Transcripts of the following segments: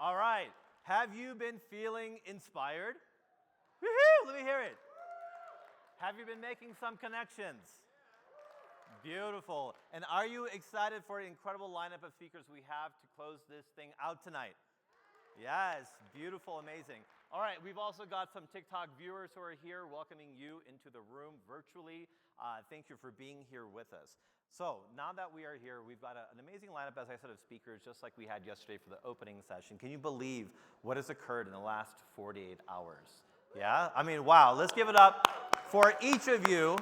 All right. Have you been feeling inspired? Woohoo! Let me hear it. Have you been making some connections? Beautiful. And are you excited for the incredible lineup of speakers we have to close this thing out tonight? Yes, beautiful, amazing. All right, we've also got some TikTok viewers who are here welcoming you into the room virtually. Thank you for being here with us. So now that we are here, we've got an amazing lineup, as I said, of speakers, just like we had yesterday for the opening session. Can you believe what has occurred in the last 48 hours? Yeah? I mean, wow. Let's give it up for each of you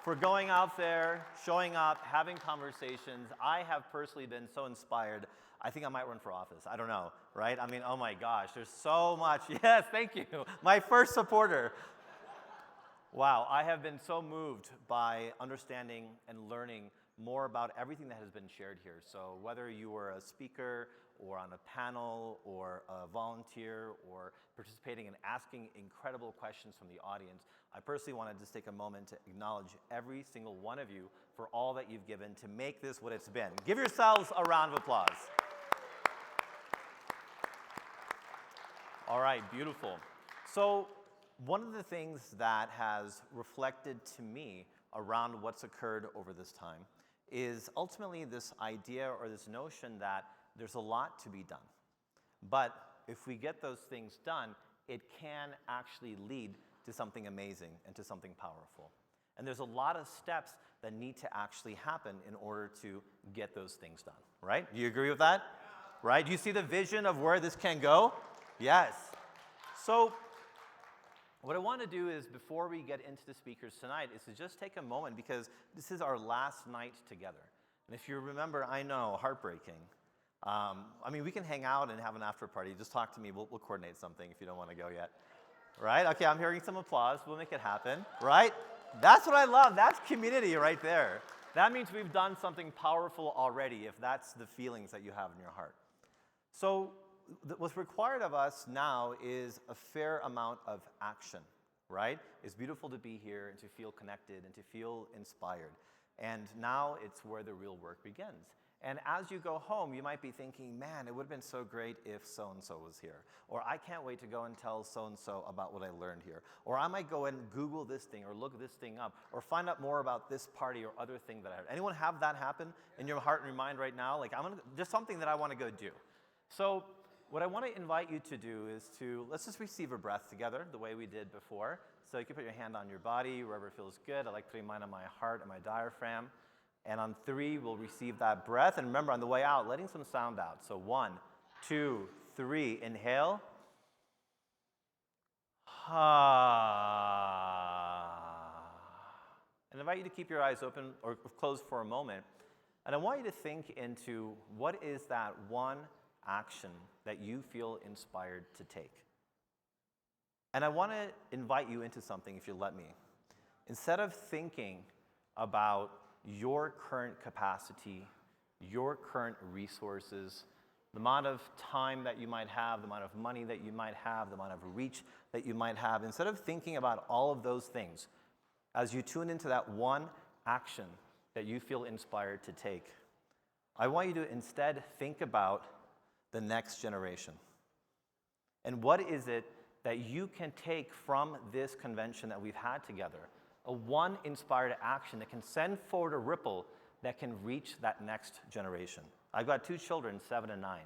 for going out there, showing up, having conversations. I have personally been so inspired. I think I might run for office. I don't know, right? I mean, oh my gosh, there's so much. Yes, thank you. My first supporter. Wow, I have been so moved by understanding and learning more about everything that has been shared here. So whether you were a speaker or on a panel or a volunteer or participating and asking incredible questions from the audience, I personally want to just take a moment to acknowledge every single one of you for all that you've given to make this what it's been. Give yourselves a round of applause. All right, beautiful. So one of the things that has reflected to me around what's occurred over this time is ultimately this idea or this notion that there's a lot to be done. But if we get those things done, it can actually lead to something amazing and to something powerful. And there's a lot of steps that need to actually happen in order to get those things done, right? Do you agree with that? Right? Do you see the vision of where this can go? Yes. So what I want to do is, before we get into the speakers tonight, is to just take a moment, because this is our last night together. And if you remember, I know, heartbreaking. I mean, we can hang out and have an after party. Just talk to me. We'll coordinate something if you don't want to go yet. Right? Okay, I'm hearing some applause. We'll make it happen. Right? That's what I love. That's community right there. That means we've done something powerful already, if that's the feelings that you have in your heart. So what's required of us now is a fair amount of action, right? It's beautiful to be here and to feel connected and to feel inspired. And now it's where the real work begins. And as you go home, you might be thinking, man, it would have been so great if so-and-so was here. Or I can't wait to go and tell so-and-so about what I learned here. Or I might go and Google this thing or look this thing up or find out more about this party or other thing that I heard. Anyone have that happen in your heart and your mind right now? Like, just something that I want to go do. So what I want to invite you to do is let's just receive a breath together the way we did before. So you can put your hand on your body, wherever it feels good. I like putting mine on my heart and my diaphragm. And on 3, we'll receive that breath. And remember, on the way out, letting some sound out. So 1, 2, 3, inhale. And I invite you to keep your eyes open or closed for a moment. And I want you to think into, what is that one action that you feel inspired to take? And I want to invite you into something, if you let me. Instead of thinking about your current capacity, your current resources, the amount of time that you might have, the amount of money that you might have, the amount of reach that you might have, instead of thinking about all of those things, as you tune into that one action that you feel inspired to take, I want you to instead think about the next generation. And what is it that you can take from this convention that we've had together? A one inspired action that can send forward a ripple that can reach that next generation. I've got 2 children, 7 and 9.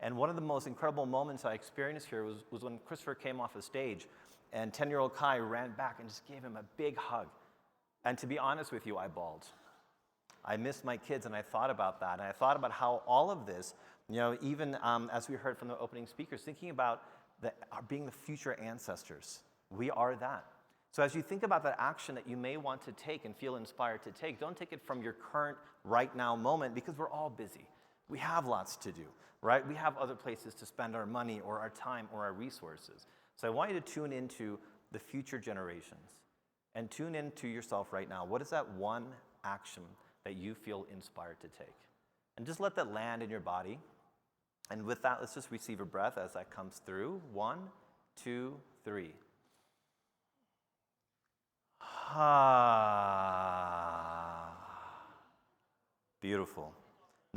And one of the most incredible moments I experienced here was when Christopher came off the stage and 10-year-old Kai ran back and just gave him a big hug. And to be honest with you, I bawled. I missed my kids, and I thought about that. And I thought about how all of this, even as we heard from the opening speakers, thinking about being the future ancestors. We are that. So as you think about that action that you may want to take and feel inspired to take, don't take it from your current right now moment, because we're all busy. We have lots to do, right? We have other places to spend our money or our time or our resources. So I want you to tune into the future generations and tune into yourself right now. What is that one action that you feel inspired to take? And just let that land in your body. And with that, let's just receive a breath as that comes through. 1, 2, 3. Beautiful.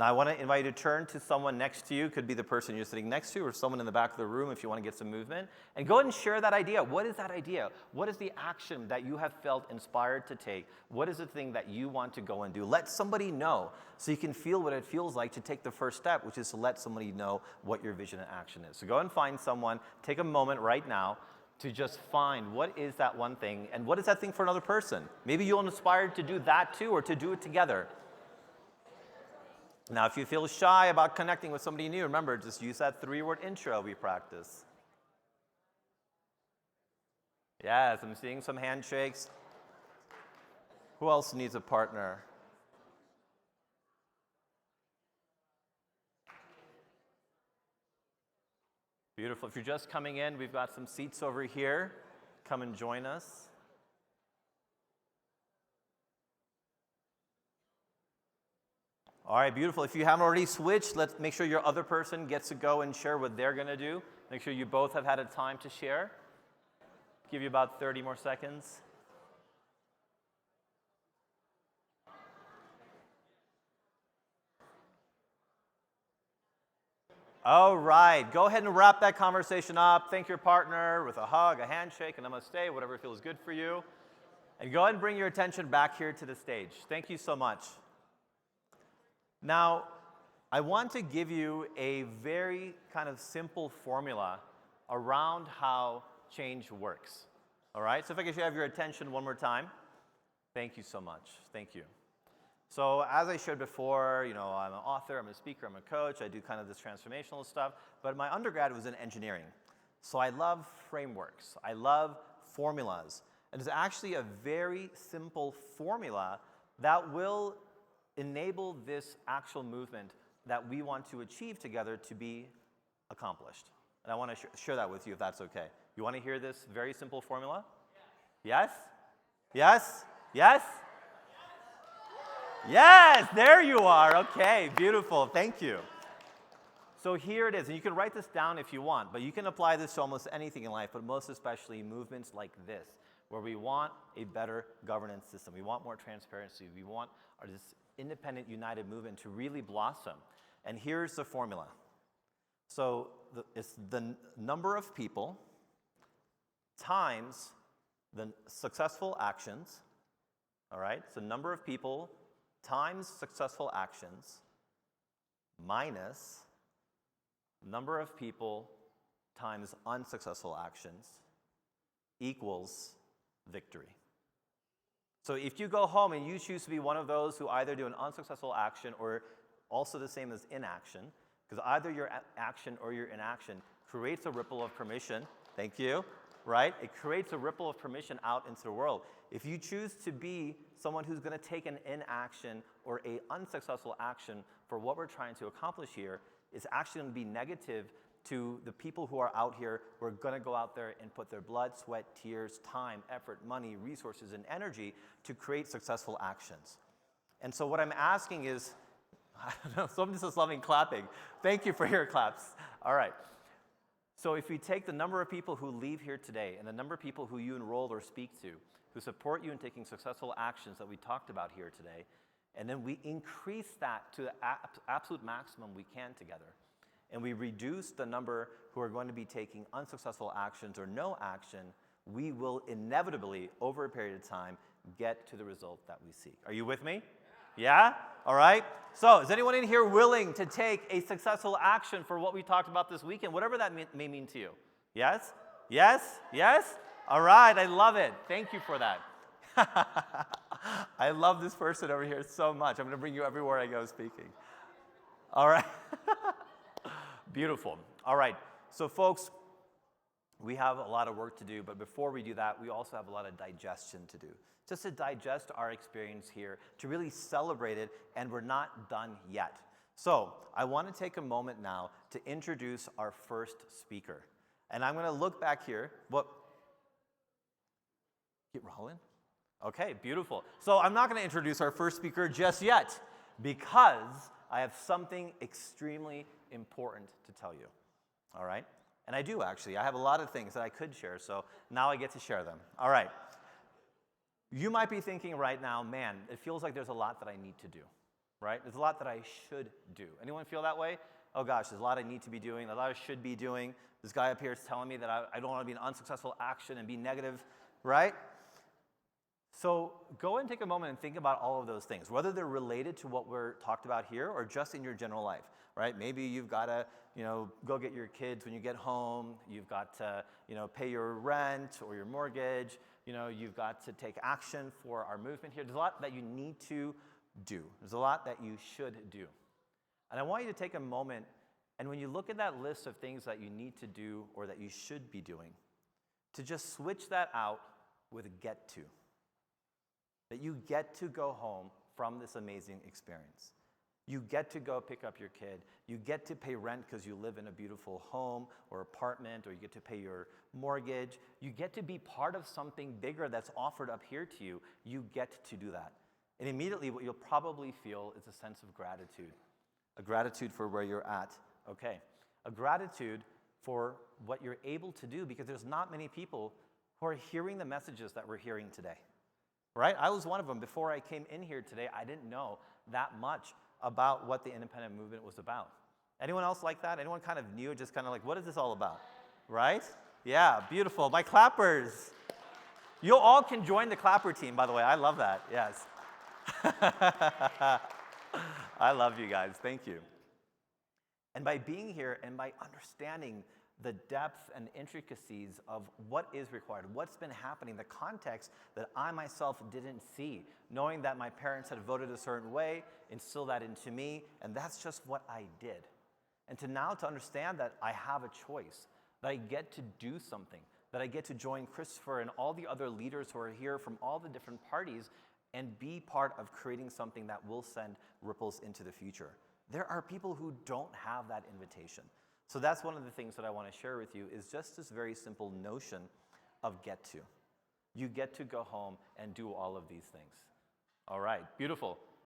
Now, I want to invite you to turn to someone next to you. Could be the person you're sitting next to or someone in the back of the room if you want to get some movement. And go ahead and share that idea. What is that idea? What is the action that you have felt inspired to take? What is the thing that you want to go and do? Let somebody know so you can feel what it feels like to take the first step, which is to let somebody know what your vision and action is. So go and find someone. Take a moment right now to just find what is that one thing and what is that thing for another person. Maybe you'll inspire to do that too or to do it together. Now, if you feel shy about connecting with somebody new, remember, just use that 3-word intro we practice. Yes, I'm seeing some handshakes. Who else needs a partner? Beautiful. If you're just coming in, we've got some seats over here. Come and join us. All right, beautiful. If you haven't already switched, let's make sure your other person gets to go and share what they're going to do. Make sure you both have had a time to share. Give you about 30 more seconds. All right, go ahead and wrap that conversation up. Thank your partner with a hug, a handshake, a namaste, whatever feels good for you. And go ahead and bring your attention back here to the stage. Thank you so much. Now, I want to give you a very kind of simple formula around how change works. All right, so if I could have your attention one more time. Thank you so much. Thank you. So as I showed before, I'm an author, I'm a speaker, I'm a coach, I do kind of this transformational stuff, but my undergrad was in engineering. So I love frameworks, I love formulas, and it's actually a very simple formula that will enable this actual movement that we want to achieve together to be accomplished. And I want to share that with you if that's okay. You want to hear this very simple formula? Yes? Yes? Yes? Yes, there you are. Okay, beautiful. Thank you. So here it is, and you can write this down if you want, but you can apply this to almost anything in life, but most especially movements like this, where we want a better governance system. We want more transparency. We want this independent, united movement to really blossom. And here's the formula. So it's the number of people times the successful actions, all right? So number of people times successful actions minus number of people times unsuccessful actions equals victory. So if you go home and you choose to be one of those who either do an unsuccessful action or also the same as inaction, because either your action or your inaction creates a ripple of permission, thank you, right? It creates a ripple of permission out into the world. If you choose to be someone who's going to take an inaction or an unsuccessful action for what we're trying to accomplish here, it's actually going to be negative to the people who are out here who are going to go out there and put their blood, sweat, tears, time, effort, money, resources, and energy to create successful actions. And so what I'm asking is, I don't know, someone's just loving clapping. Thank you for your claps. All right. So if we take the number of people who leave here today and the number of people who you enroll or speak to, who support you in taking successful actions that we talked about here today, and then we increase that to the absolute maximum we can together, and we reduce the number who are going to be taking unsuccessful actions or no action, we will inevitably, over a period of time, get to the result that we seek. Are you with me? Yeah? All right. So is anyone in here willing to take a successful action for what we talked about this weekend, whatever that may mean to you? Yes? Yes? Yes? All right. I love it. Thank you for that. I love this person over here so much. I'm going to bring you everywhere I go speaking. All right. Beautiful. All right. So folks, we have a lot of work to do, but before we do that, we also have a lot of digestion to do. Just to digest our experience here, to really celebrate it, and we're not done yet. So I want to take a moment now to introduce our first speaker. And I'm going to look back here. Get rolling? Okay, beautiful. So I'm not going to introduce our first speaker just yet, because I have something extremely important to tell you. All right? And I do, actually. I have a lot of things that I could share, so now I get to share them. All right. You might be thinking right now, man, it feels like there's a lot that I need to do. right? There's a lot that I should do. Anyone feel that way? Oh gosh, there's a lot I need to be doing, a lot I should be doing. This guy up here is telling me that I don't want to be an unsuccessful action and be negative, right? So go and take a moment and think about all of those things, whether they're related to what we're talked about here or just in your general life, right? Maybe you've got to, go get your kids when you get home. You've got to, pay your rent or your mortgage. You've got to take action for our movement here. There's a lot that you need to do. There's a lot that you should do. And I want you to take a moment, and when you look at that list of things that you need to do or that you should be doing, to just switch that out with get to. That you get to go home from this amazing experience. You get to go pick up your kid. You get to pay rent because you live in a beautiful home or apartment, or you get to pay your mortgage. You get to be part of something bigger that's offered up here to you. You get to do that. And immediately what you'll probably feel is a sense of gratitude. A gratitude for where you're at. Okay. A gratitude for what you're able to do, because there's not many people who are hearing the messages that we're hearing today. Right? I was one of them. Before I came in here today, I didn't know that much about what the independent movement was about. Anyone else like that? Anyone kind of knew, just kind of like, what is this all about? Right? Yeah, beautiful. My clappers. You all can join the clapper team, by the way. I love that. Yes. I love you guys. Thank you. And by being here and by understanding the depth and intricacies of what is required, what's been happening, the context that I myself didn't see, knowing that my parents had voted a certain way, instilled that into me, and that's just what I did. And to understand that I have a choice, that I get to do something, that I get to join Christopher and all the other leaders who are here from all the different parties and be part of creating something that will send ripples into the future. There are people who don't have that invitation. So that's one of the things that I want to share with you, is just this very simple notion of get to. You get to go home and do all of these things. All right, beautiful.